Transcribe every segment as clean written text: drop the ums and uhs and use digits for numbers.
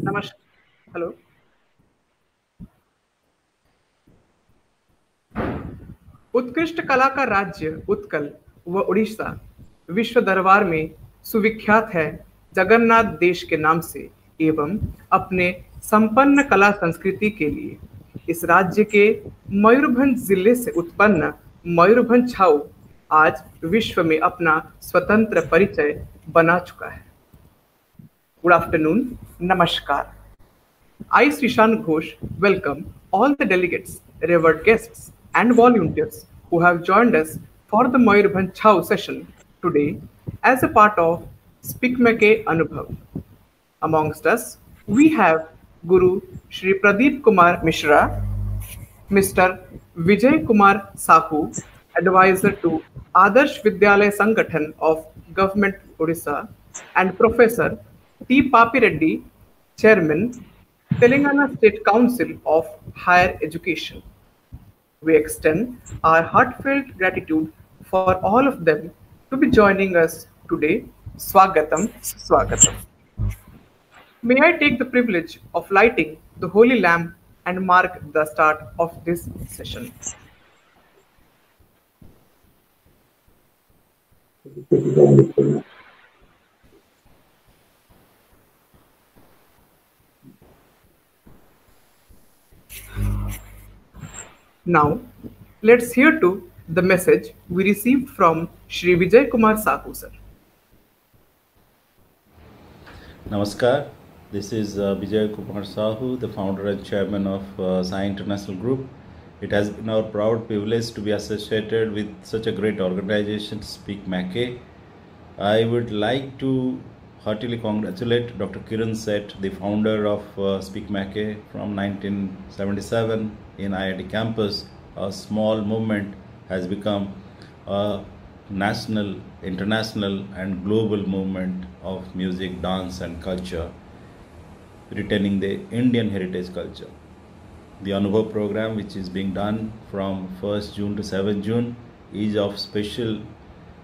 नमस्कार। हेलो। उत्कृष्ट कला का राज्य उत्कल व उड़ीसा विश्व दरबार में सुविख्यात है जगन्नाथ देश के नाम से एवं अपने संपन्न कला संस्कृति के लिए। इस राज्य के मयूरभंज जिले से उत्पन्न मयूरभंज छाऊ आज विश्व में अपना स्वतंत्र परिचय बना चुका है। गुड आफ्टरनून, नमस्कार। I, Srishant Ghosh, welcome all the delegates, revered guests, and volunteers who have joined us for the Mayurbhanj Chhau session today as a part of Speak Make Anubhav. Amongst us, we have Guru Shri Pradeep Kumar Mishra, Mr. Vijay Kumar Sahu, advisor to Adarsh Vidyalaya Sangathan of Government Odisha, and Professor T. Papi Reddy, Chairman, Telangana State Council of Higher Education. We extend our heartfelt gratitude for all of them to be joining us today. Swagatam, Swagatam. May I take the privilege of lighting the holy lamp and mark the start of this session. Now, let's hear to the message we received from Shri Vijay Kumar Sahu, sir. Namaskar. This is Vijay Kumar Sahu, the founder and chairman of Sai International Group. It has been our proud privilege to be associated with such a great organization, Speak Make. I would like to heartily congratulate Dr. Kiran Seth, the founder of Speak Make from 1977 in IIT campus. A small movement has become a national, international and global movement of music, dance and culture, retaining the Indian heritage culture. The Anubhav program, which is being done from 1st June to 7th June, is of special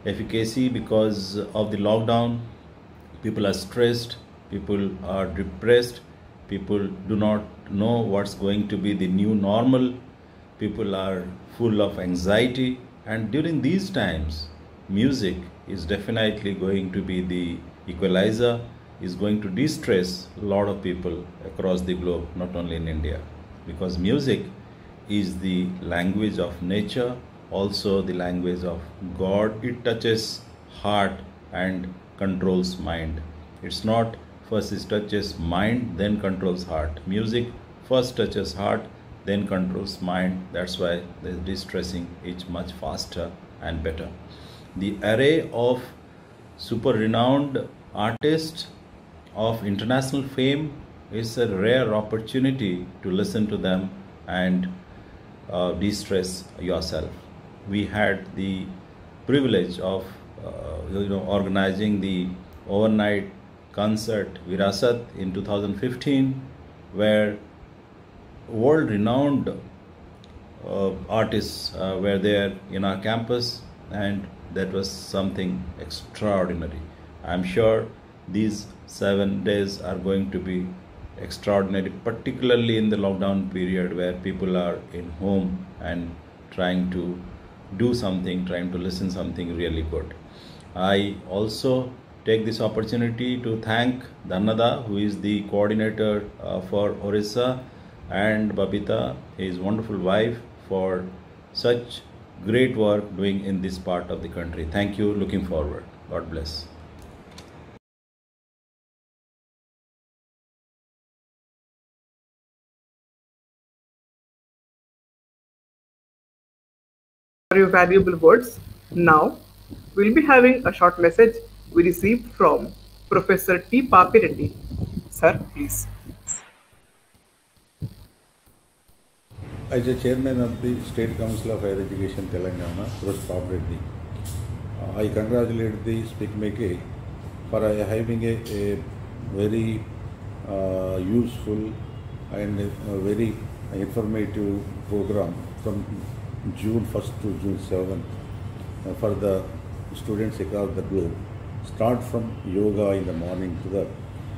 efficacy because of the lockdown. People are stressed, people are depressed, people do not know what's going to be the new normal, people are full of anxiety, and during these times, music is definitely going to be the equalizer, is going to de-stress a lot of people across the globe, not only in India, because music is the language of nature, also the language of God. It touches heart and controls mind. It's not first it touches mind, then controls heart. Music first touches heart, then controls mind. That's why the de-stressing is much faster and better. The array of super renowned artists of international fame is a rare opportunity to listen to them and de-stress yourself. We had the privilege of organizing the overnight concert Virasat in 2015, where world-renowned artists were there in our campus, and that was something extraordinary. I'm sure these 7 days are going to be extraordinary, particularly in the lockdown period where people are in home and trying to do something, trying to listen something really good. I also take this opportunity to thank Dhanada, who is the coordinator for Orissa, and Babita, his wonderful wife, for such great work doing in this part of the country. Thank you. Looking forward. God bless. For your valuable words. Now, we'll be having a short message we received from Professor T. Papi Reddy. Sir, please. As the chairman of the State Council of Higher Education Telangana, Professor Papi Reddy, I congratulate the Speak Make for having a very useful and very informative program from June 1st to June 7th for the students across the globe. Start from yoga in the morning to the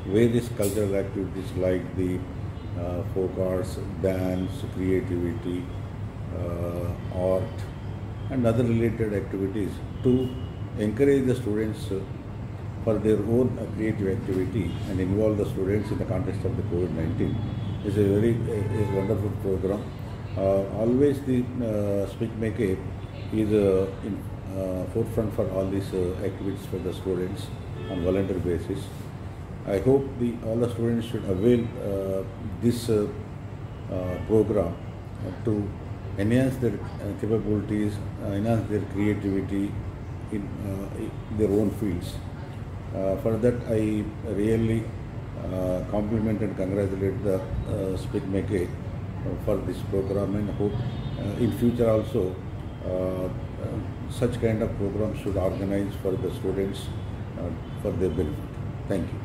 various cultural activities like the folk arts, dance, creativity, art, and other related activities to encourage the students for their own creative activity and involve the students in the context of the COVID-19 is a very wonderful program. Always the Speak Make is in forefront for all these activities for the students on volunteer basis. I hope all the students should avail this program to enhance their capabilities, enhance their creativity in their own fields. For that, I really compliment and congratulate the Speak Make for this program, and hope in future also such kind of programs should organize for the students for their benefit. Thank you.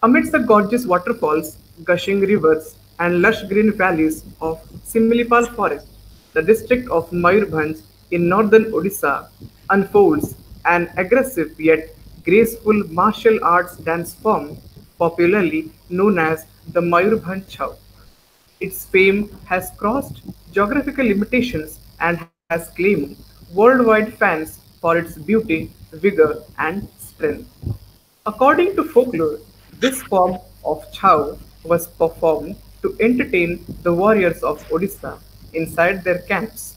Amidst the gorgeous waterfalls, gushing rivers, and lush green valleys of Similipal forest, the district of Mayurbhanj in northern Odisha unfolds an aggressive yet graceful martial arts dance form popularly known as the Mayurbhanj Chau. Its fame has crossed geographical limitations and has claimed worldwide fans for its beauty, vigor, and strength. According to folklore, this form of chow was performed to entertain the warriors of Odisha inside their camps,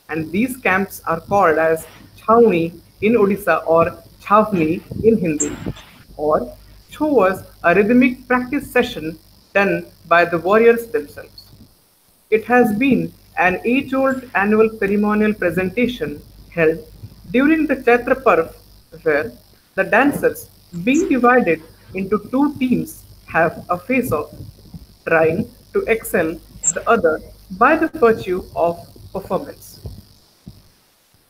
and these camps are called as chhauni in Odisha or chhavni in Hindi. Or chow was a rhythmic practice session done by the warriors themselves. It has been an age-old annual ceremonial presentation held during the Chaitra Parv where the dancers, being divided into two teams, have a face-off, trying to excel the other by the virtue of performance.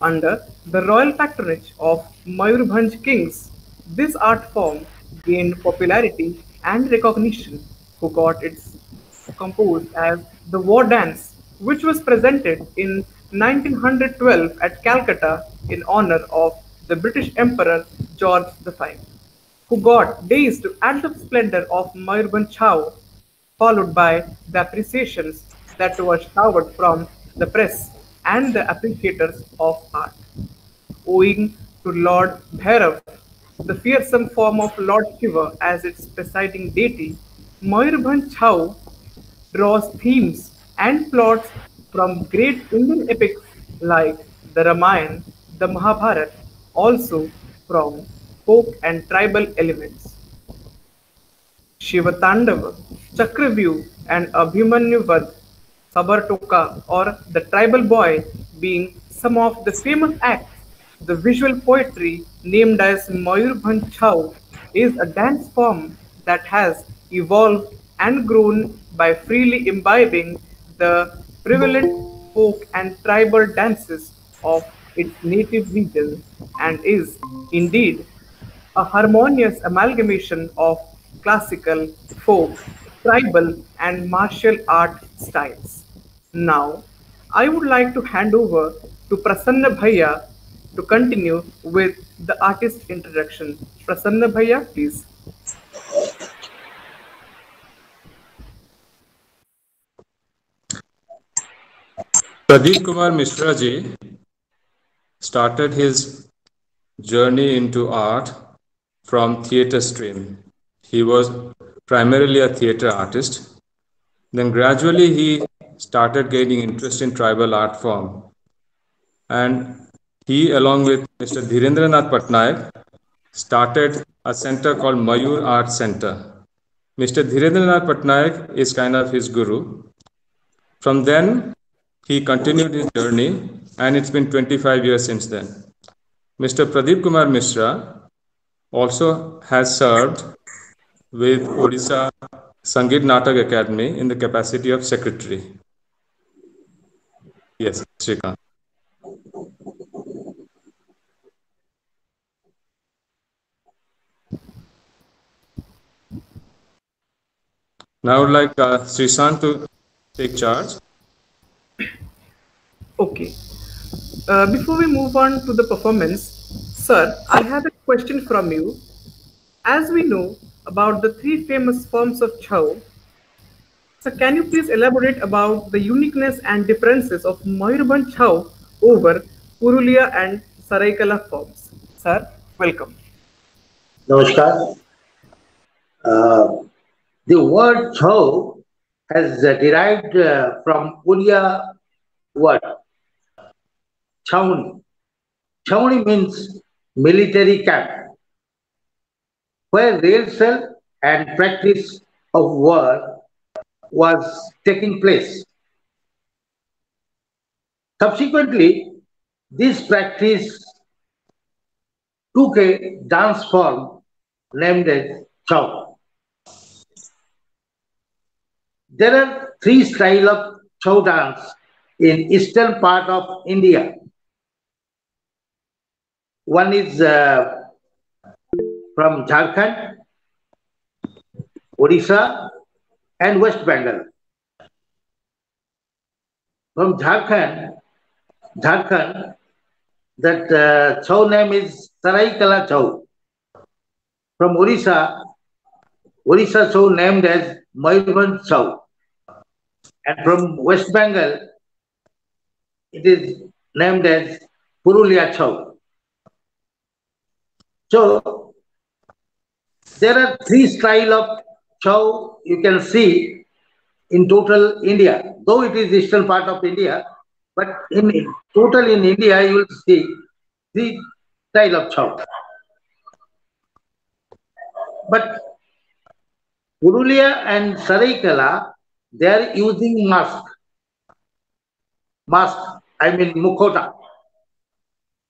Under the royal patronage of Mayurbhanj kings, this art form gained popularity and recognition, who got its composed as the war dance, which was presented in 1912 at Calcutta in honor of the British Emperor George V, who got dazed at the splendor of Mayurbhanj Chau, followed by the appreciations that were showered from the press and the appreciators of art. Owing to Lord Bhairav, the fearsome form of Lord Shiva as its presiding deity, Mayurbhanj Chau draws themes and plots from great Indian epics like the Ramayana, the Mahabharata, also from folk and tribal elements. Shivatandava, Chakravyuh, and Abhimanyu Vad, Sabartoka, or the tribal boy being some of the famous acts. The visual poetry, named as Mayurbhanj Chau, is a dance form that has evolved and grown by freely imbibing the prevalent folk and tribal dances of its native region and is indeed a harmonious amalgamation of classical, folk, tribal, and martial art styles. Now, I would like to hand over to Prasanna Bhaiya to continue with the artist introduction. Prasanna Bhaiya, please. Pradeep Kumar Mishra ji started his journey into art from theatre stream. He was primarily a theatre artist. Then gradually he started gaining interest in tribal art form. And he, along with Mr. Dhirendranath Patnaik, started a center called Mayur Art Center. Mr. Dhirendranath Patnaik is kind of his guru. From then, he continued his journey, and it's been 25 years since then. Mr. Pradeep Kumar Mishra also has served with Odisha Sangeet Natak Academy in the capacity of secretary. Yes, Shrikant. Now I would like Srishant to take charge. Okay. Before we move on to the performance, sir, I have a question from you. As we know about the three famous forms of Chhau, so can you please elaborate about the uniqueness and differences of Mayurbhanj Chhau over Purulia and Saraikala forms? Sir, welcome. Namaskar. The word Chhau has derived from Odia word Chhauni. Chhauni means military camp, where rehearsal and practice of war was taking place. Subsequently, this practice took a dance form named as Chhau. There are three styles of Chhau dance in eastern part of India. One is from Jharkhand, Odisha, and West Bengal. From Jharkhand, that Chhau name is Saraikala Chhau. From Odisha Chhau named as Mayurbhanj Chhau. And from West Bengal, it is named as Purulia Chhau. So there are three styles of Chhau you can see in total India, though it is eastern part of India, but in total in India you will see three style of Chhau. But Purulia and Saraikala, they are using mask, I mean mukhota.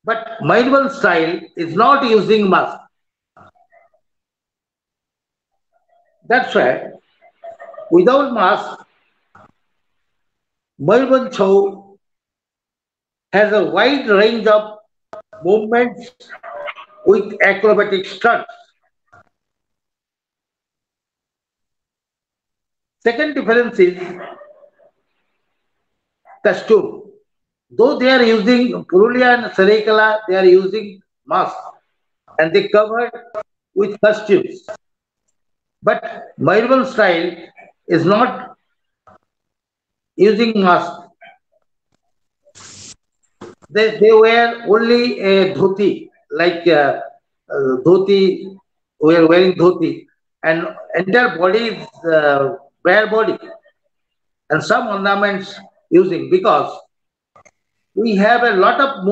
But Mayurbhanj style is not using mask. That's why without mask, Mayurbhanj Chhau has a wide range of movements with acrobatic stunts. Second difference is costume. Though they are using Purulia and Saraikala, they are using mask and they covered with costumes. But Mayurbhanj style is not using mask. They wear only a dhoti, like dhoti, we are wearing dhoti, and entire body is bare body, and some ornaments using, because we have a lot of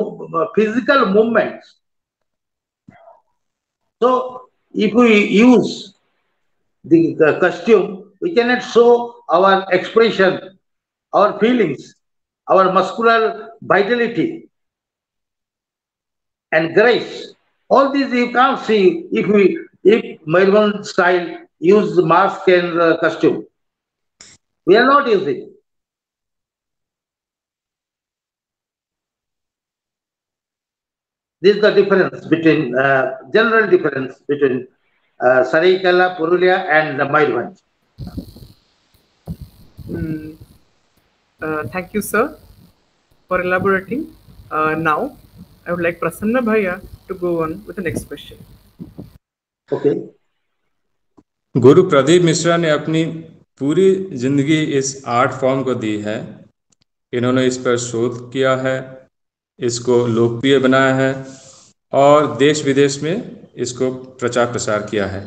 physical movements. So if we use the costume, we cannot show our expression, our feelings, our muscular vitality and grace. All these you can't see if Mayurbhanj style use the mask and costume. We are not using. This is the difference between general difference between Saraikala, Purulia, and Mayurbhanj. Thank you, sir, for elaborating. Now, I would like Prasanna Bhaiya to go on with the next question. Okay. गुरु प्रदीप मिश्रा ने अपनी पूरी जिंदगी इस art form को दी है। इन्होंने इस पर शोध किया है, इसको लोकप्रिय बनाया है और देश विदेश में इसको प्रचार प्रसार किया है।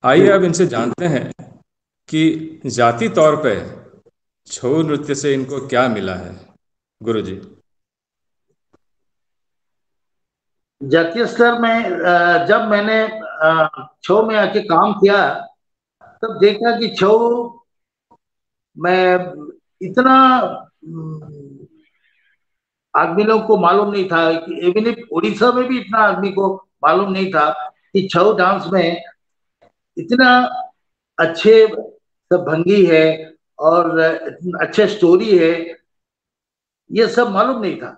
आइए अब इनसे जानते हैं कि जाति तौर पर छऊ नृत्य से इनको क्या मिला है। गुरु जी। जातीय स्तर में जब मैंने छऊ में आके काम किया, तब देखा कि छऊ में इतना आदमी लोग को मालूम नहीं था कि इवन उड़ीसा में भी इतना आदमी को मालूम नहीं था कि छऊ डांस में इतना अच्छे सब भंगी है और अच्छे स्टोरी है, ये सब मालूम नहीं था।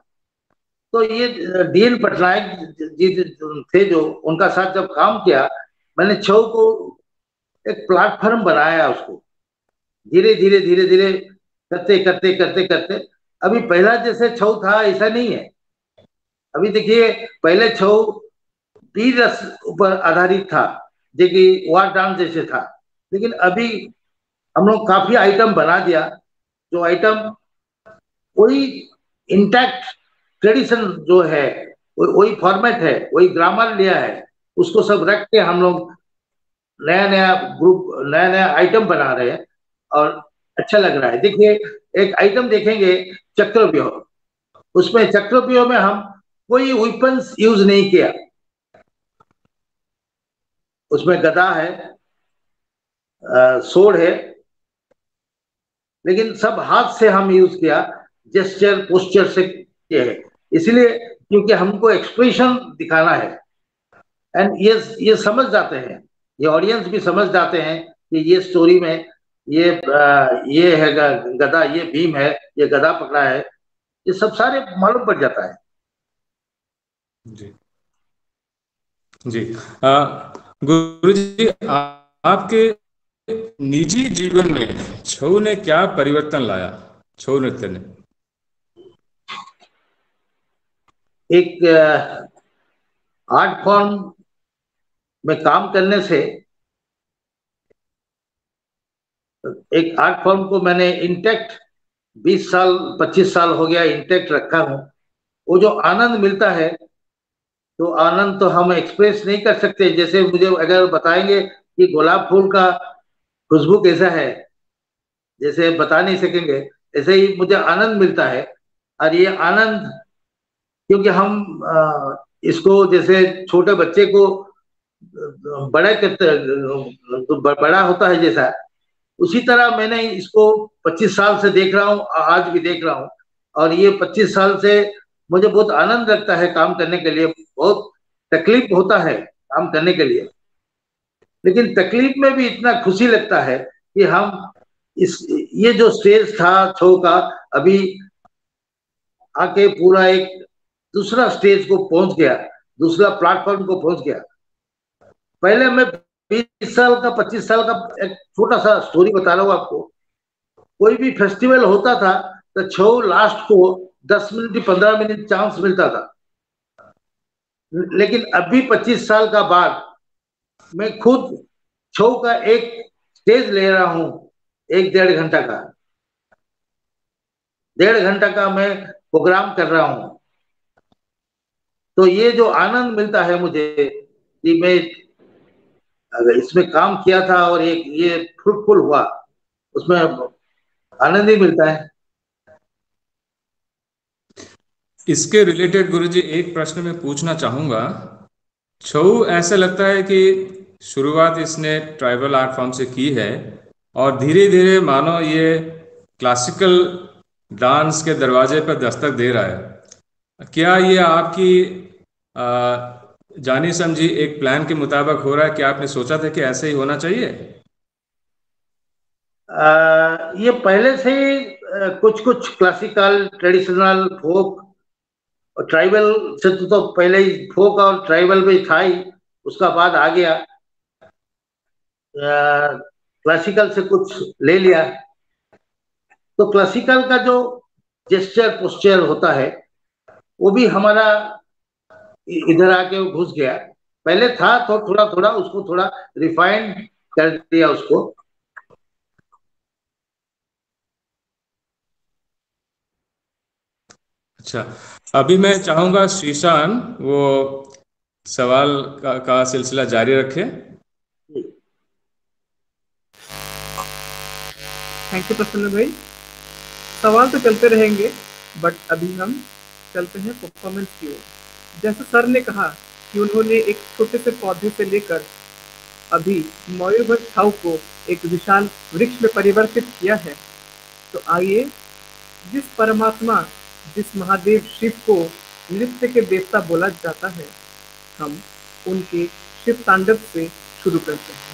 तो ये डीएन पटनायक जी थे जो, उनका साथ जब काम किया, मैंने छऊ को एक प्लेटफॉर्म बनाया उसको, धीरे धीरे धीरे धीरे करते करते करते करते अभी पहला जैसे छऊ था ऐसा नहीं है। अभी देखिए, पहले छऊ वीर रस ऊपर आधारित था, जो कि वार डांस जैसे था, लेकिन अभी हम लोग काफी आइटम बना दिया, जो आइटम वही इंटैक्ट ट्रेडिशन जो है, वही फॉर्मेट है, वही ग्रामर लिया है, उसको सब रख के हम लोग नया नया ग्रुप, नया नया आइटम बना रहे हैं और अच्छा लग रहा है। देखिए, एक आइटम देखेंगे चक्रव्यूह, उसमें चक्रव्यूह में हम कोई वेपन्स यूज नहीं किया, उसमें गदा है, सोड है, लेकिन सब हाथ से हम यूज किया, जेस्चर पोस्चर से किए है, इसलिए क्योंकि हमको एक्सप्रेशन दिखाना है। एंड ये समझ जाते हैं, ये ऑडियंस भी समझ जाते हैं कि ये स्टोरी में ये है गदा, ये भीम है, ये गदा पकड़ा है, ये सब सारे मालूम पड़ जाता है। जी जी। गुरु जी, आपके निजी जीवन में छऊ ने क्या परिवर्तन लाया, छऊ नृत्य ने? एक आर्ट फॉर्म में काम करने से, एक आर्ट फॉर्म को मैंने इंटैक्ट 20 साल 25 साल हो गया इंटैक्ट रखा हूं, वो जो आनंद मिलता है, तो आनंद तो हम एक्सप्रेस नहीं कर सकते। जैसे मुझे अगर बताएंगे कि गुलाब फूल का खुशबू कैसा है, जैसे बता नहीं सकेंगे, ऐसे ही मुझे आनंद मिलता है। और ये आनंद, क्योंकि हम इसको जैसे छोटे बच्चे को बड़ा करते, बड़ा होता है जैसा, उसी तरह मैंने इसको 25 साल से देख रहा हूँ, आज भी देख रहा हूँ, और ये 25 साल से मुझे बहुत आनंद लगता है काम करने के लिए। बहुत तकलीफ होता है काम करने के लिए, लेकिन तकलीफ में भी इतना खुशी लगता है कि हम ये जो स्टेज था छऊ का, अभी आके पूरा एक दूसरा स्टेज को पहुंच गया, दूसरा प्लेटफॉर्म को पहुंच गया। पहले मैं 20 साल का 25 साल का एक छोटा सा स्टोरी बता रहा हूँ आपको। कोई भी फेस्टिवल होता था तो छऊ लास्ट को 10 मिनट 15 मिनट चांस मिलता था, लेकिन अभी 25 साल का बाद मैं खुद छऊ का एक स्टेज ले रहा हूं, 1-1.5 घंटा का, 1.5 घंटा का मैं प्रोग्राम कर रहा हूं। तो ये जो आनंद मिलता है मुझे कि मैं अगर इसमें काम किया था और ये फ्रूटफुल हुआ, उसमें आनंद ही मिलता है। इसके रिलेटेड गुरुजी एक प्रश्न मैं पूछना चाहूंगा। छऊ ऐसा लगता है कि शुरुआत इसने ट्राइबल आर्ट फॉर्म से की है और धीरे धीरे मानो ये क्लासिकल डांस के दरवाजे पर दस्तक दे रहा है। क्या ये आपकी जानी समझी एक प्लान के मुताबिक हो रहा है कि आपने सोचा था कि ऐसे ही होना चाहिए? ये पहले से ही कुछ कुछ क्लासिकल, ट्रेडिशनल, फोक और ट्राइबल से तो पहले ही फोक और ट्राइबल भी था ही, उसका बाद आ गया क्लासिकल से कुछ ले लिया। तो क्लासिकल का जो जेस्चर पोस्चर होता है वो भी हमारा इधर आके घुस गया। पहले था तो थोड़ा थोड़ा उसको थोड़ा रिफाइंड कर दिया उसको। अच्छा, अभी मैं चाहूंगा श्रीशान वो सवाल का सिलसिला जारी रखे। थैंक यू प्रसन्न भाई। सवाल तो चलते रहेंगे, बट अभी हम चलते हैं परफॉर्मेंस की ओर। जैसे सर ने कहा कि उन्होंने एक छोटे से पौधे से लेकर अभी मयूरभंज छऊ को एक विशाल वृक्ष में परिवर्तित किया है, तो आइए जिस परमात्मा, जिस महादेव शिव को नृत्य के देवता बोला जाता है, हम उनके शिव तांडव से शुरू करते हैं।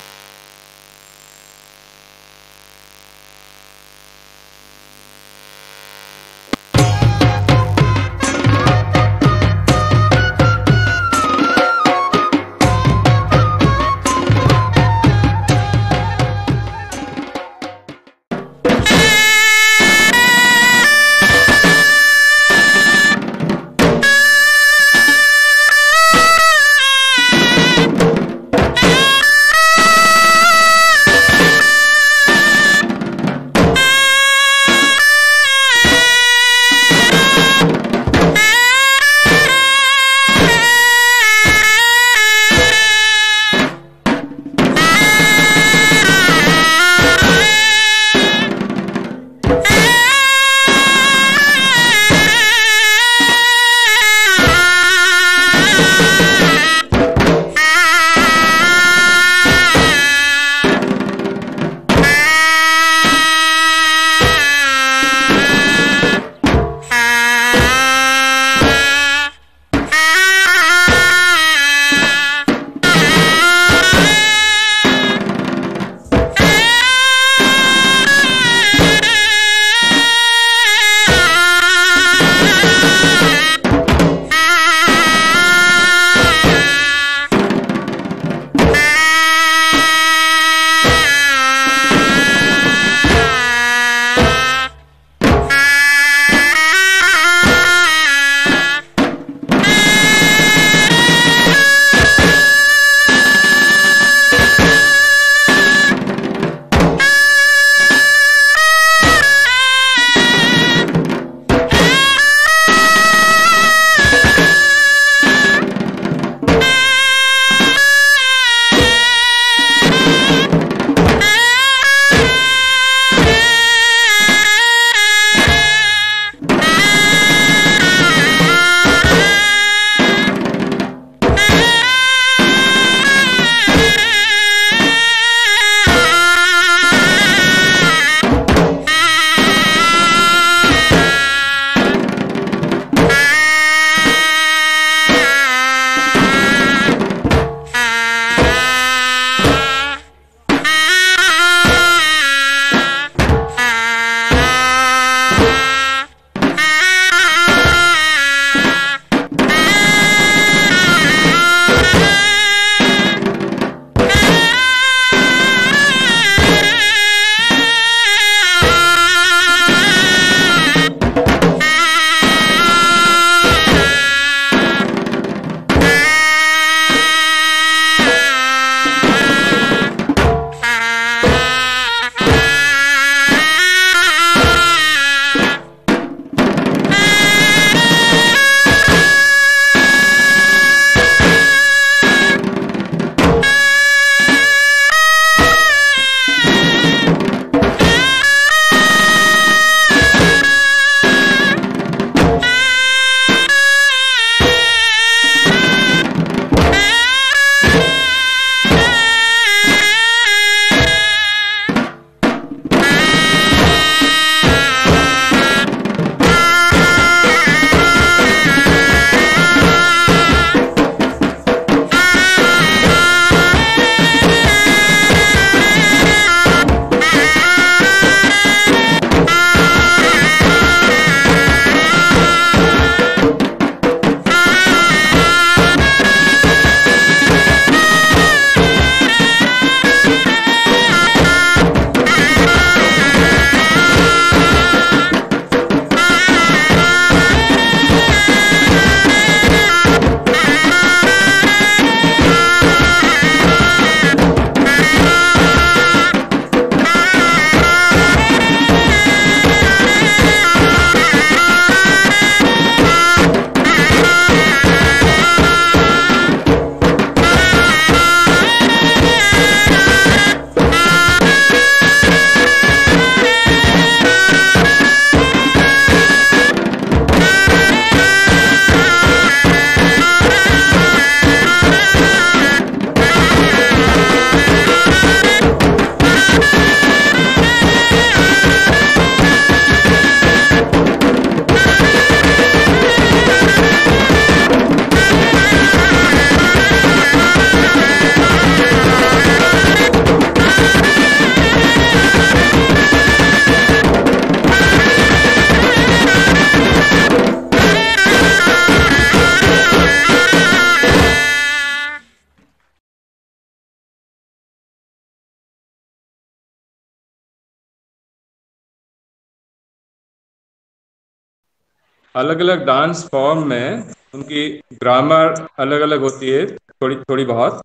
अलग अलग डांस फॉर्म में उनकी ग्रामर अलग अलग होती है, थोड़ी थोड़ी बहुत,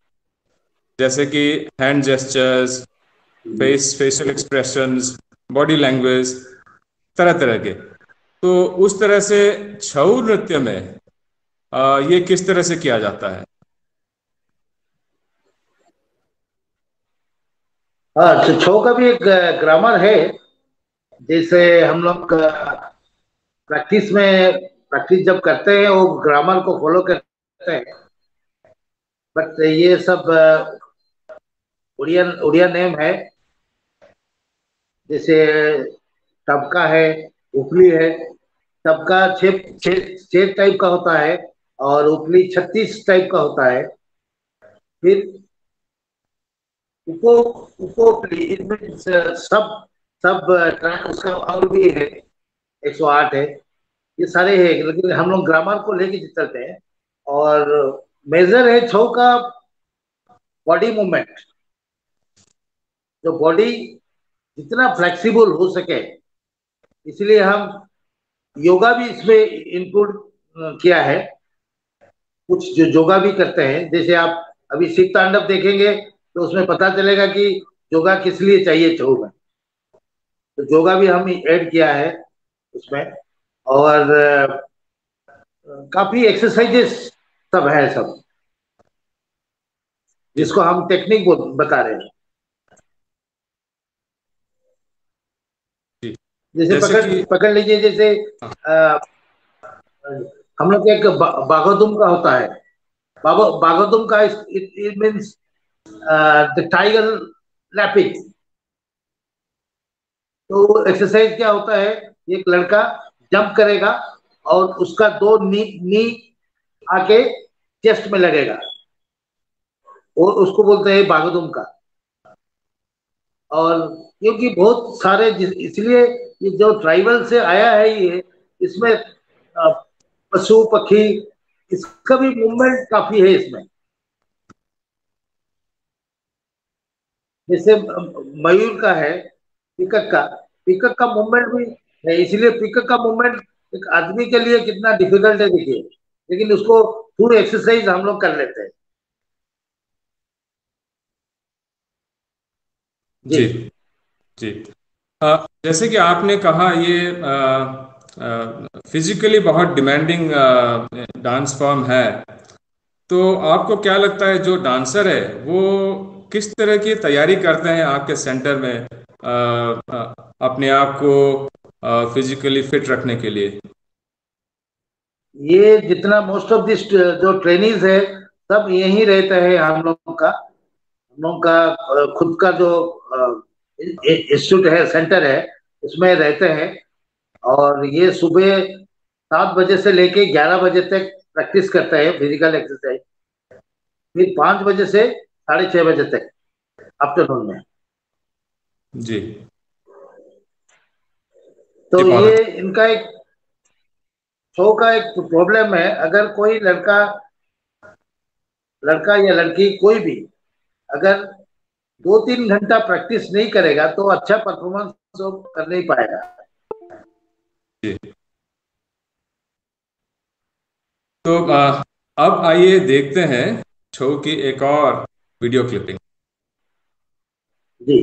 जैसे कि hand gestures, facial expressions, body language, तरह तरह के। तो उस तरह से छऊ नृत्य में ये किस तरह से किया जाता है? हाँ, तो छो का भी एक ग्रामर है। जैसे हम लोग प्रैक्टिस जब करते हैं वो ग्रामर को फॉलो करते हैं। बट ये सब उड़िया उड़िया नेम है। जैसे तबका है, उपली है। तबका छह छह छह टाइप का होता है और उपली 36 टाइप का होता है। फिर उपो उपोपली, इनमें सब सब ट्रैक उसका और भी है, 108 है। ये सारे हैं, लेकिन हम लोग ग्रामर को लेके चलते हैं। और मेजर है छौ का बॉडी मूवमेंट। जो बॉडी जितना फ्लेक्सिबल हो सके, इसलिए हम योगा भी इसमें इंक्लूड किया है। कुछ जो योगा भी करते हैं, जैसे आप अभी शिव तांडव देखेंगे तो उसमें पता चलेगा कि योगा किस लिए चाहिए छऊ में। तो योगा भी हम ऐड किया है उसमें। और काफी एक्सरसाइजेस सब है, सब जिसको हम टेक्निक बता रहे हैं। जी। जैसे पकड़ लीजिए, जैसे हम लोग एक बागोदुम का होता है। बागोदुम का it means the tiger lapping. तो एक्सरसाइज क्या होता है, एक लड़का जंप करेगा और उसका दो नी आके चेस्ट में लगेगा, और उसको बोलते हैं बागोदुम का। और क्योंकि बहुत सारे इसलिए ये जो ट्राइबल से आया है, ये इसमें पशु पक्षी, इसका भी मूवमेंट काफी है इसमें। जैसे मयूर का है, पिकक का मूवमेंट भी है। इसीलिए पिकक का मूवमेंट एक आदमी के लिए कितना डिफिकल्ट है देखिए, लेकिन उसको थोड़ी एक्सरसाइज हम लोग कर लेते हैं। जी जी। जैसे कि आपने कहा, ये फिजिकली बहुत डिमांडिंग डांस फॉर्म है। तो आपको क्या लगता है, जो डांसर है वो किस तरह की तैयारी करते हैं आपके सेंटर में अपने आप को फिजिकली फिट रखने के लिए? ये जितना मोस्ट ऑफ दिस जो ट्रेनिंग्स है, सब यही रहता है। हम लोग का खुद का जो इंस्टीट्यूट है, सेंटर है, उसमें रहते हैं। और ये सुबह 7 बजे से लेके 11 बजे तक प्रैक्टिस करता है फिजिकल एक्सरसाइज। फिर 5 बजे से 6:30 बजे तक आफ्टरनून में। जी तो जी, ये इनका एक शो का एक प्रॉब्लम है। अगर कोई लड़का या लड़की कोई भी अगर 2-3 घंटा प्रैक्टिस नहीं करेगा तो अच्छा परफॉर्मेंस कर नहीं पाएगा। जी। तो अब आइए देखते हैं शो की एक और वीडियो क्लिपिंग। जी।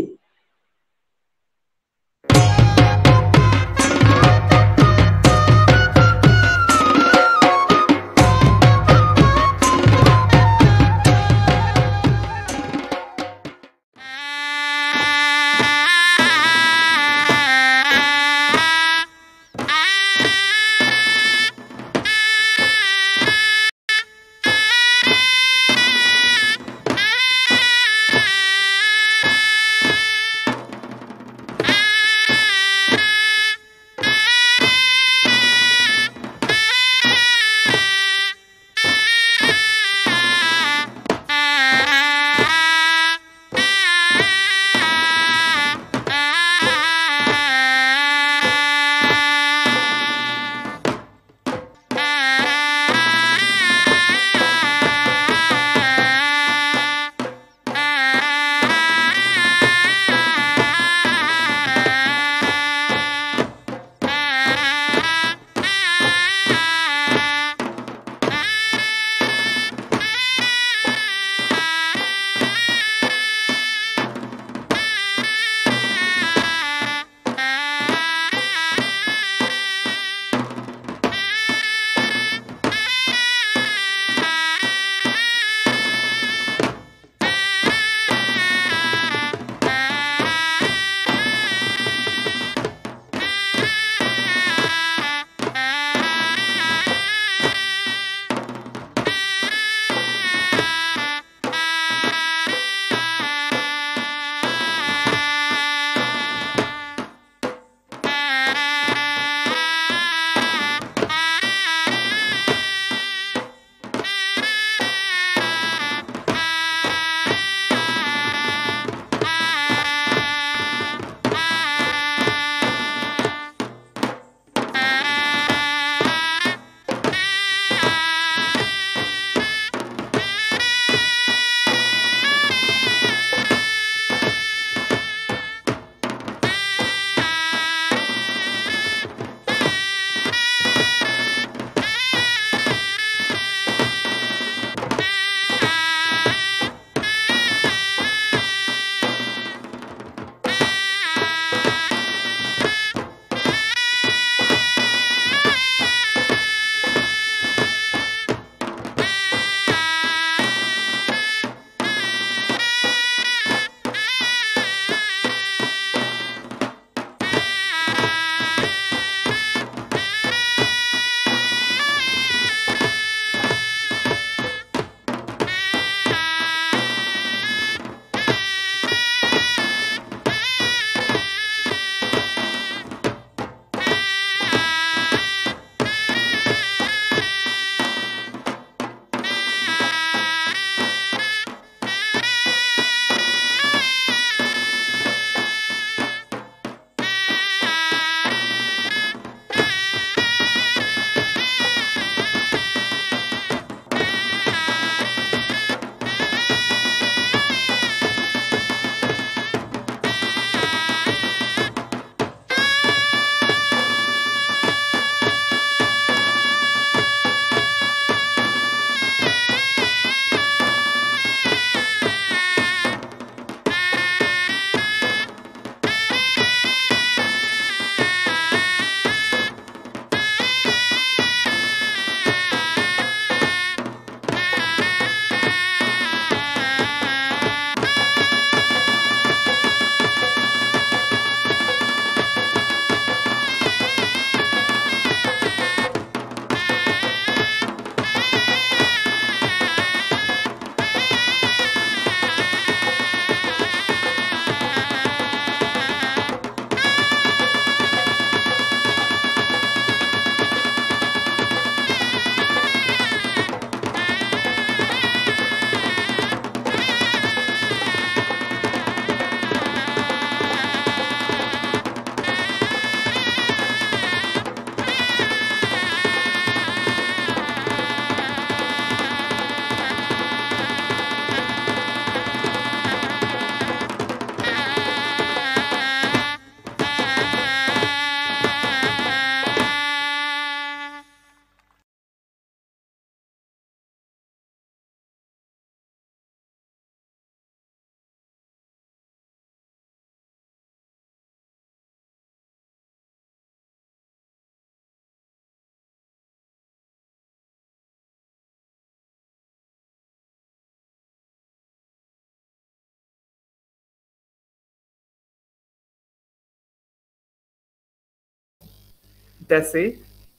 जैसे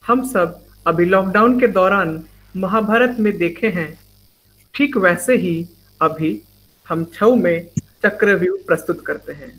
हम सब अभी लॉकडाउन के दौरान महाभारत में देखे हैं, ठीक वैसे ही अभी हम छऊ में चक्रव्यूह प्रस्तुत करते हैं।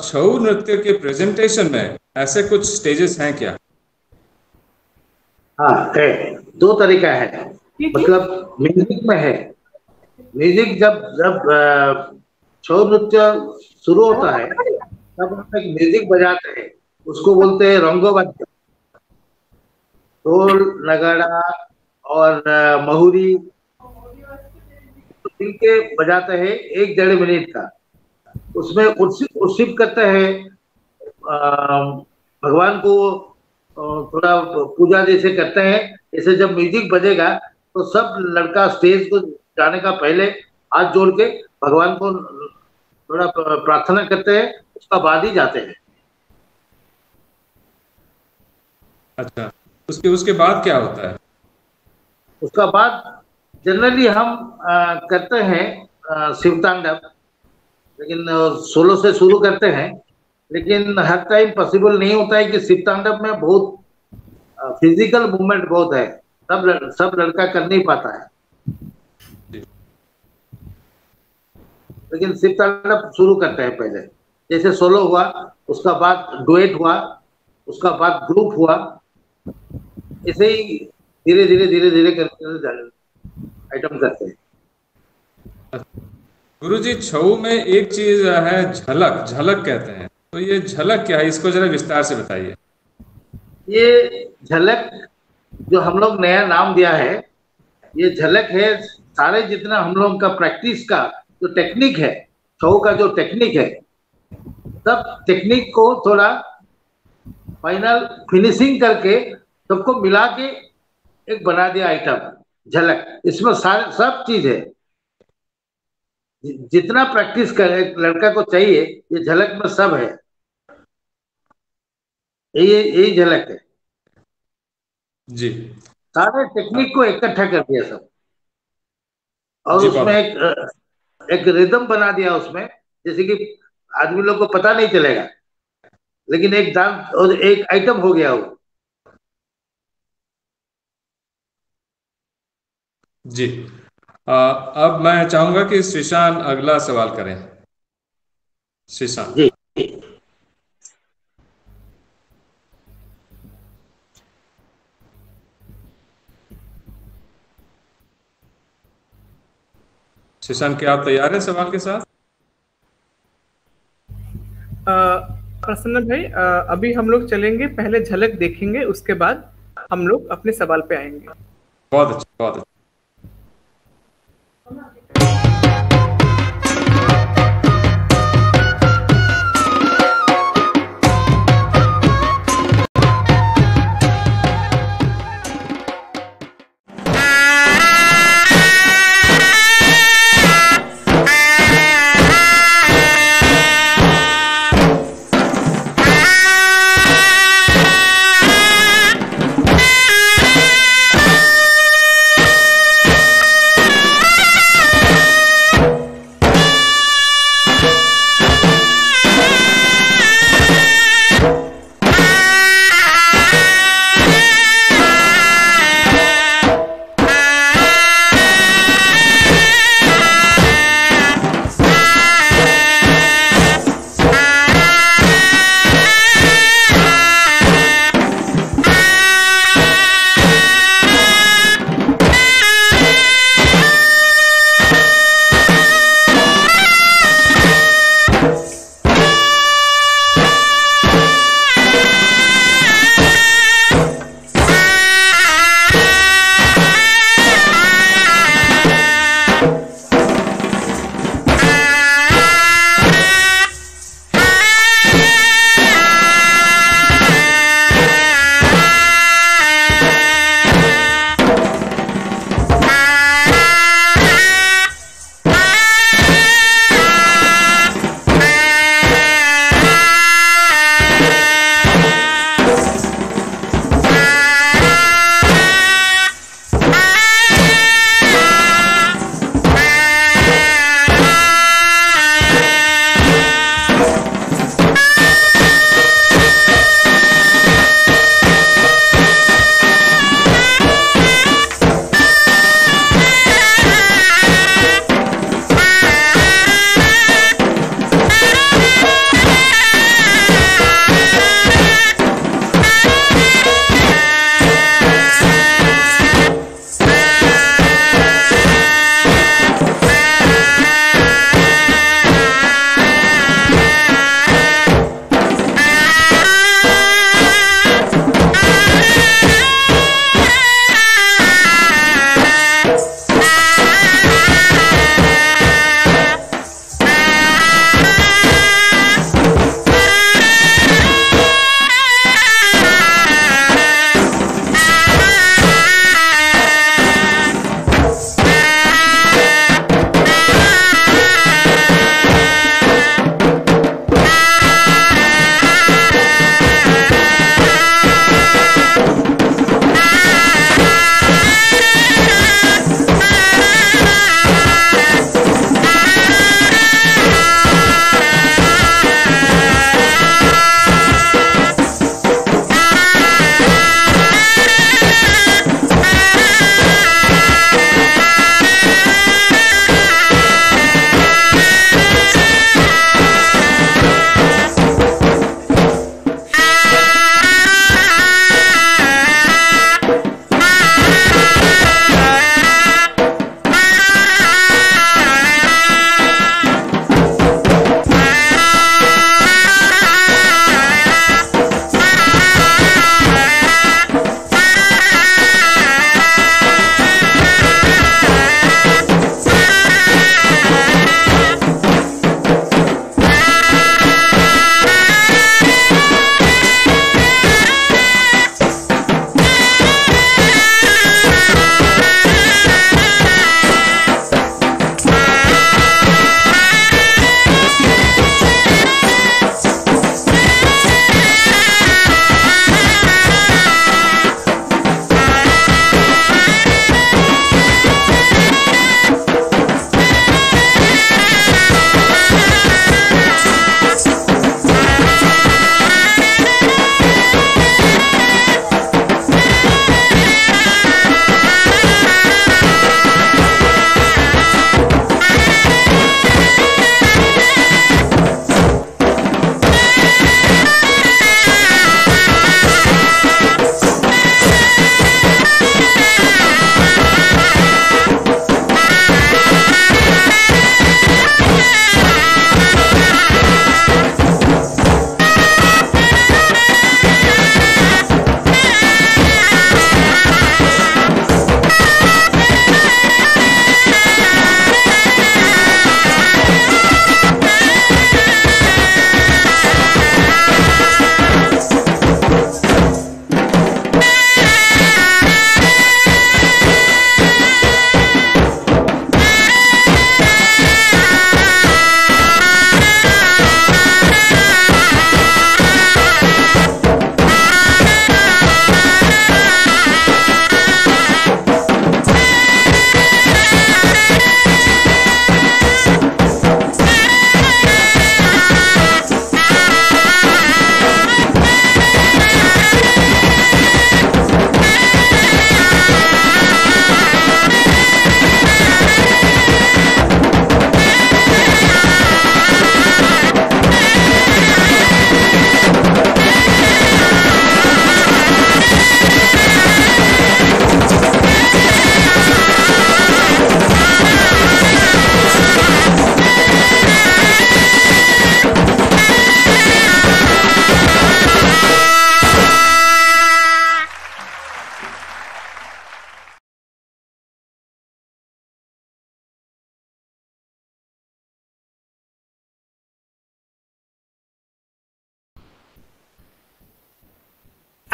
छऊ नृत्य के प्रेजेंटेशन में ऐसे कुछ स्टेजेस हैं क्या? हाँ है, दो तरीका है। मतलब म्यूजिक में है, म्यूजिक जब जब छऊ नृत्य शुरू होता है तब हम एक म्यूजिक बजाते हैं, उसको बोलते हैं रंगोवाद्य। ढोल नगाड़ा और महुरी मिलके बजाते हैं 1-1.5 मिनट का। उसमें उत्सित करते हैं भगवान को, थोड़ा पूजा जैसे करते हैं। ऐसे जब म्यूजिक बजेगा तो सब लड़का स्टेज को जाने का पहले हाथ जोड़ के भगवान को थोड़ा प्रार्थना करते हैं, उसका बाद ही जाते हैं। अच्छा, उसके बाद क्या होता है? उसका बाद जनरली हम करते हैं शिवतांडव, लेकिन सोलो से शुरू करते हैं। लेकिन हर टाइम पॉसिबल नहीं होता है कि शिवतांडव में बहुत फिजिकल मूवमेंट बहुत है, सब लड़का कर नहीं पाता है। लेकिन शिवतांडव शुरू करते हैं पहले, जैसे सोलो हुआ, उसका बाद डुएट हुआ, उसका बाद ग्रुप हुआ, ऐसे ही धीरे धीरे करके आइटम करते हैं। गुरुजी, छऊ में एक चीज है झलक कहते हैं, तो ये झलक क्या है, इसको जरा विस्तार से बताइए। ये झलक जो हम लोग नया नाम दिया है, ये झलक है। सारे जितना हम लोग का प्रैक्टिस का जो टेक्निक है, छऊ का जो टेक्निक है, सब टेक्निक को थोड़ा फाइनल फिनिशिंग करके सबको मिला के एक बना दिया आइटम झलक। इसमें सारे सब चीज है, जितना प्रैक्टिस करे लड़का को चाहिए, ये झलक में सब है। यही झलक है जी। सारे टेक्निक को इकट्ठा कर दिया सब, और उसमें एक रिदम बना दिया उसमें, जैसे कि आदमी लोग को पता नहीं चलेगा, लेकिन एक डांस और एक आइटम हो गया वो। जी। अब मैं चाहूंगा कि श्रीशान अगला सवाल करें। श्रीशान जी। श्रीशान, क्या आप तैयार हैं सवाल के साथ? प्रसन्न भाई, अभी हम लोग चलेंगे, पहले झलक देखेंगे, उसके बाद हम लोग अपने सवाल पे आएंगे। बहुत अच्छा, बहुत अच्छा।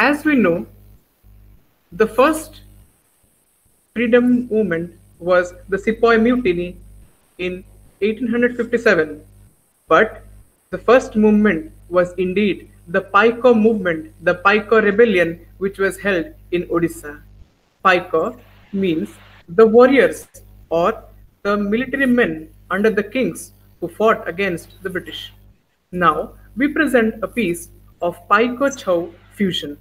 As we know, the first freedom movement was the Sepoy Mutiny in 1857, but the first movement was indeed the Paiko movement, the Paiko rebellion, which was held in Odisha. Paiko means the warriors or the military men under the kings who fought against the British. Now we present a piece of Paiko Chhau fusion.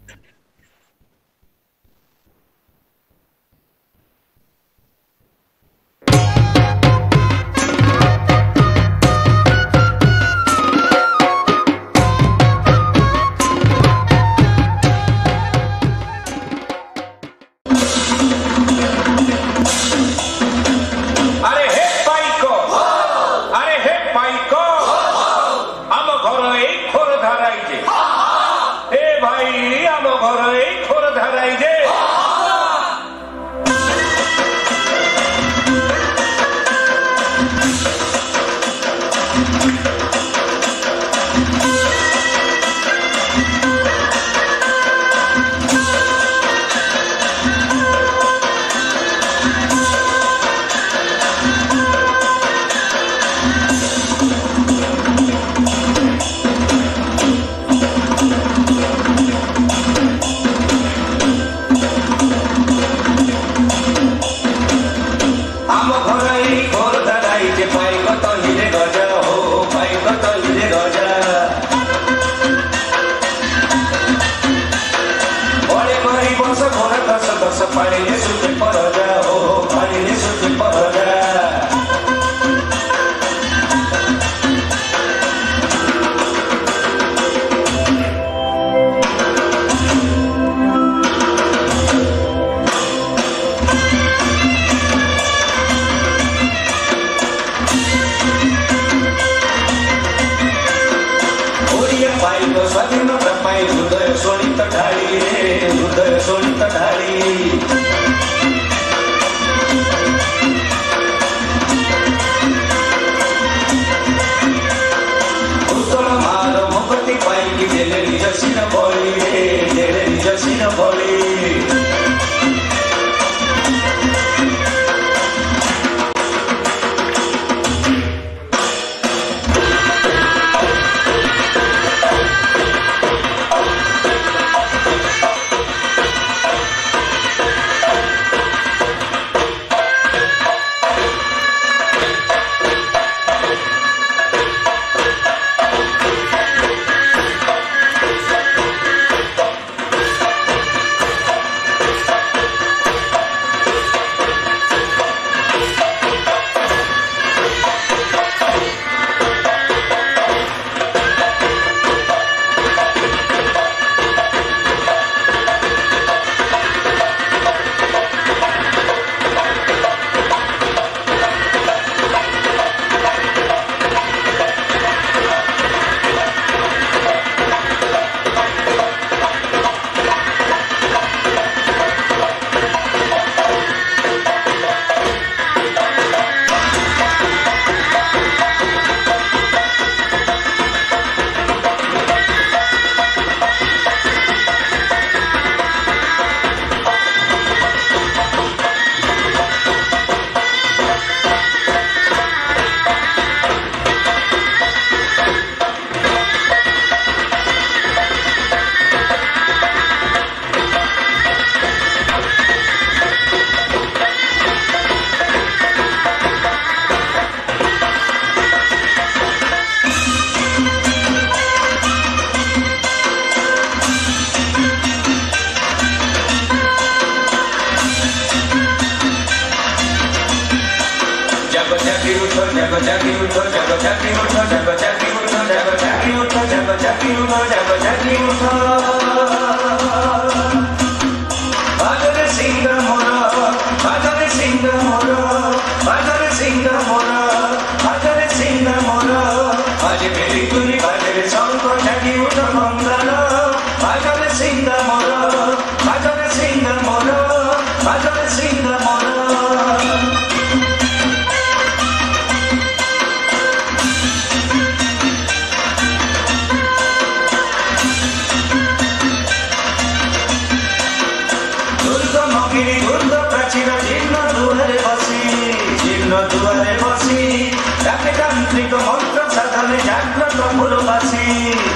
পুরবাসী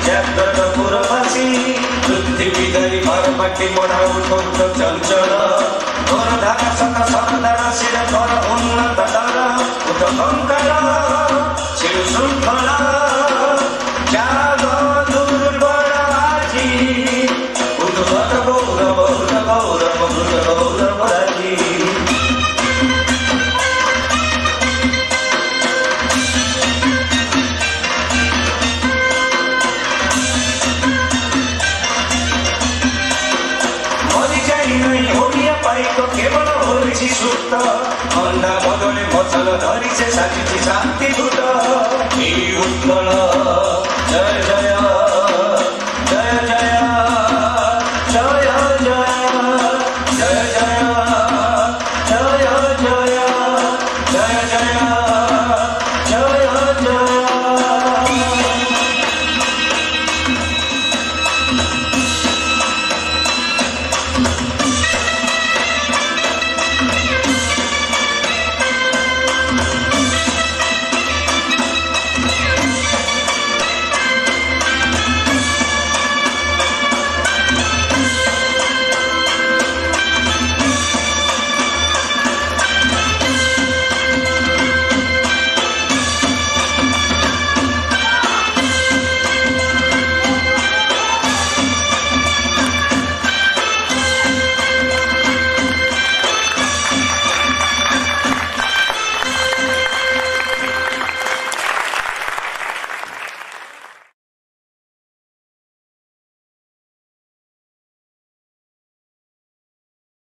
জাগ্রত পুরবাসী পৃথিবীদারি পারপাটি মোড়া উঠন্ত চঞ্চল তোর ধারা শত সরদার শির তোর উন্নত দর উঠ কঙ্কর শির শৃঙ্খলা জাগ দুর্বল আজি উদ্ভট গৌরব গৌরব গৌরব রাজি কেবল হয়েছি সুপ্ত অন্ধা বদলে ফসল ধরিছে সাজিছি শান্তি দূত এই উৎকল জয় জয় জয় জয় জয় জয় জয় জয় জয় জয় জয় জয় জয় জয়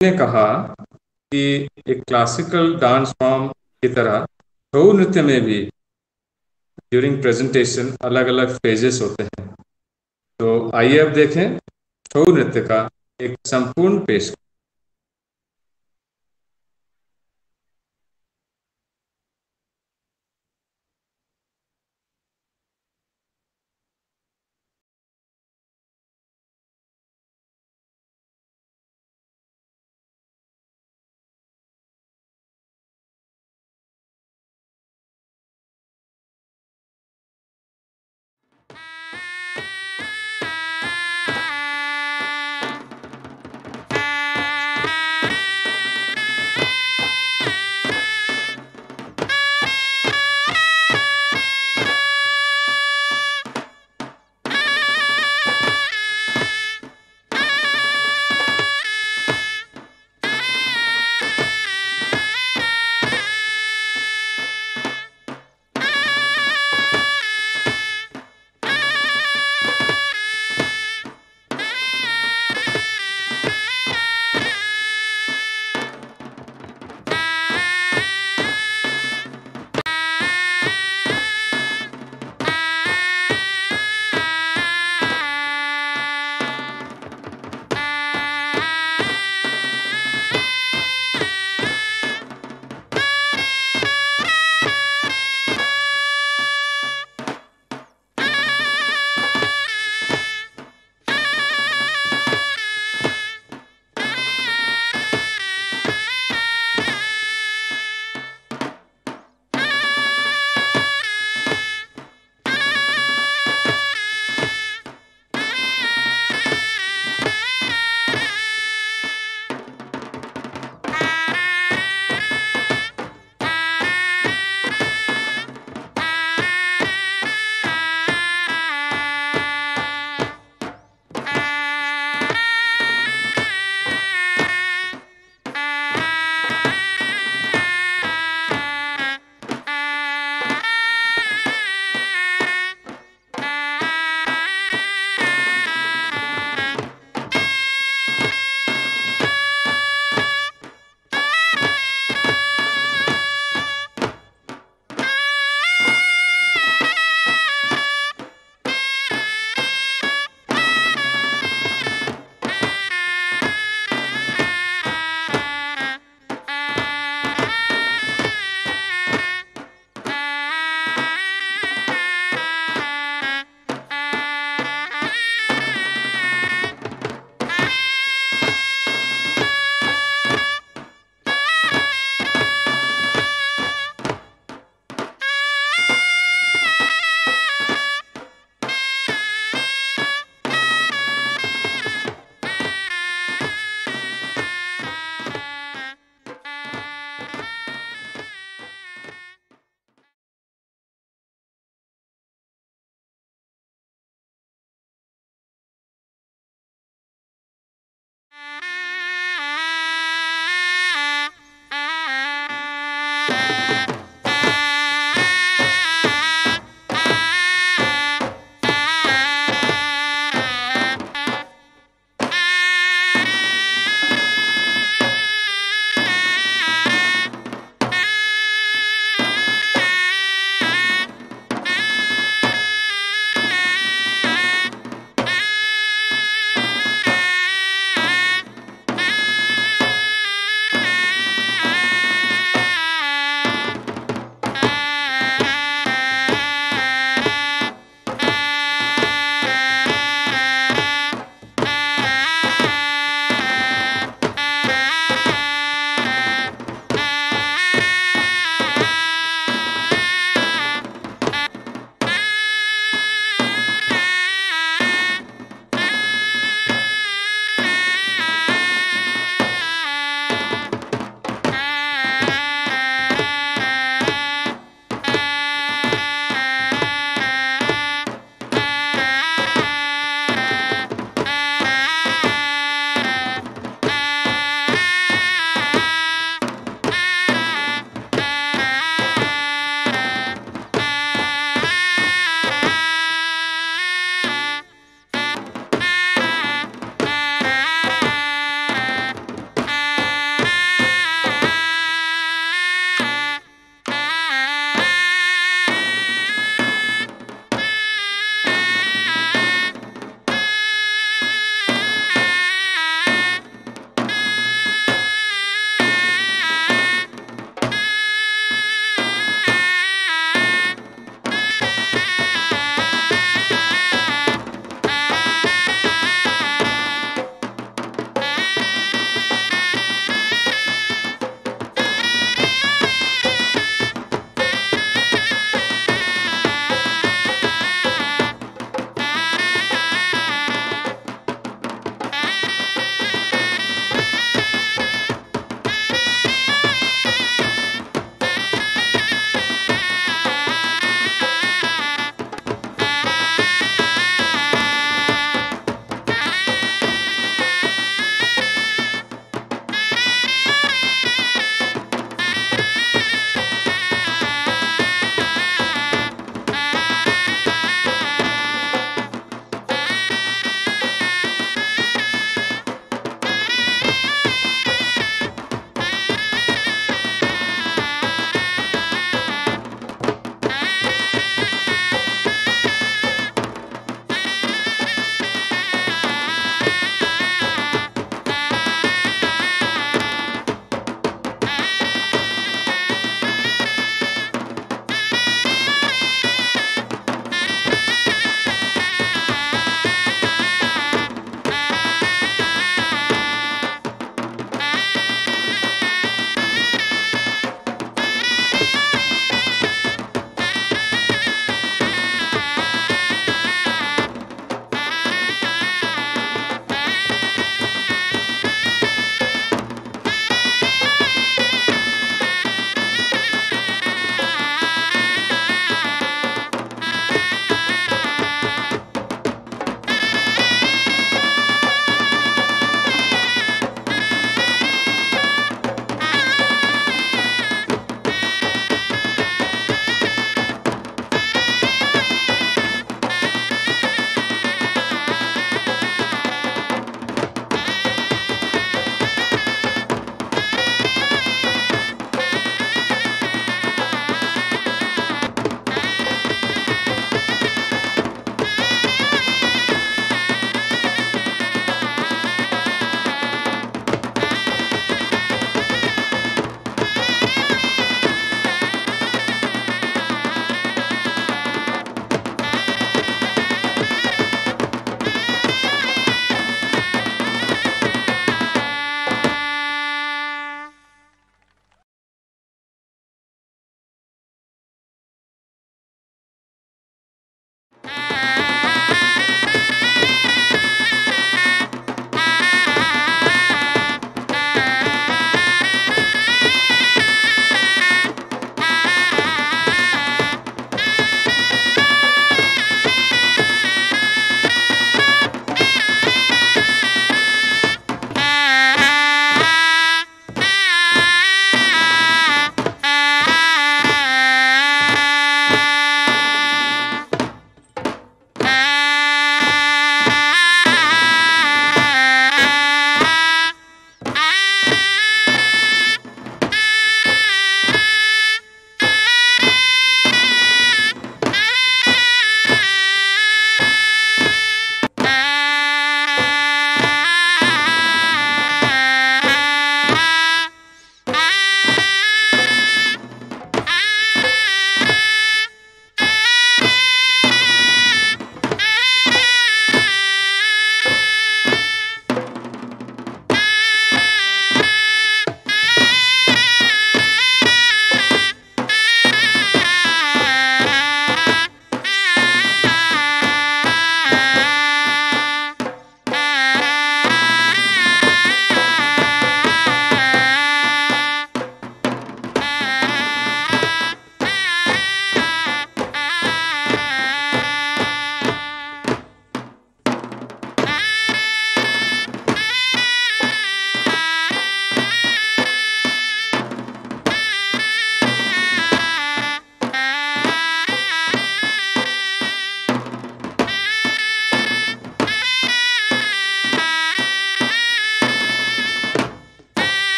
ने कहा कि एक क्लासिकल डांस फॉर्म की तरह छऊ नृत्य में भी ड्यूरिंग प्रेजेंटेशन अलग अलग फेजेस होते हैं। तो आइए अब देखें छऊ नृत्य का एक संपूर्ण पेश।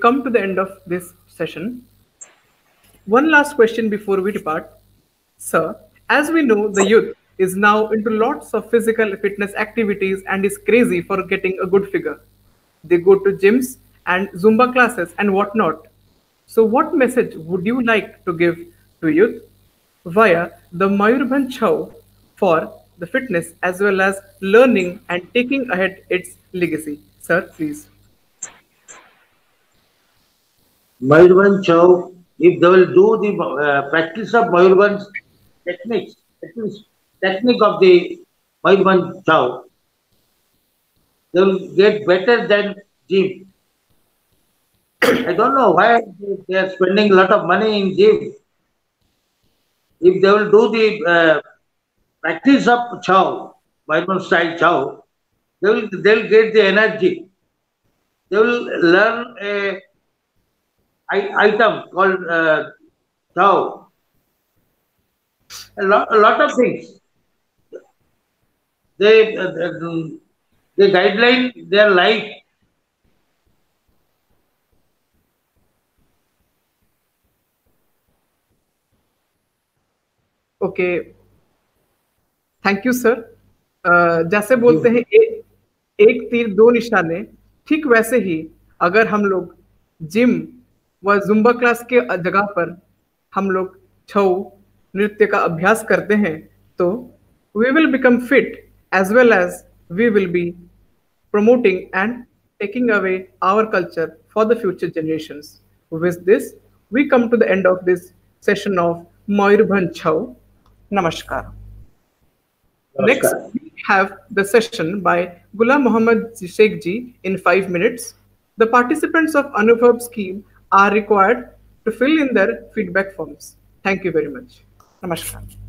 come to the end of this session. One last question before we depart. Sir, as we know, the youth is now into lots of physical fitness activities and is crazy for getting a good figure. They go to gyms and Zumba classes and whatnot. So what message would you like to give to youth via the Mayurbhanj Chhau for the fitness as well as learning and taking ahead its legacy? Sir, please. Mayurbhanj Chhau, if they will do the practice of Mayurbhanj techniques, technique of the Mayurbhanj Chhau, they will get better than gym. I don't know why they are spending a lot of money in gym. If they will do the practice of Chhau, Mayurbhanj style Chhau, they'll get the energy. They will learn a item called Chhau. A lot of things. They guideline their life. Okay, thank you sir. जैसे बोलते हैं एक तीर दो निशाने, ठीक वैसे ही अगर हम लोग जिम व जुम्बा क्लास के जगह पर हम लोग छऊ नृत्य का अभ्यास करते हैं तो we will become fit as well as we will be promoting and taking away our culture for the future generations. With this, we come to the end of this session of Mayurbhanj Chhau. Namaskar. Next, we have the session by Ghulam Mohammad Sheikh ji in 5 minutes. The participants of Anubhav scheme are required to fill in their feedback forms. Thank you very much. Namaskar.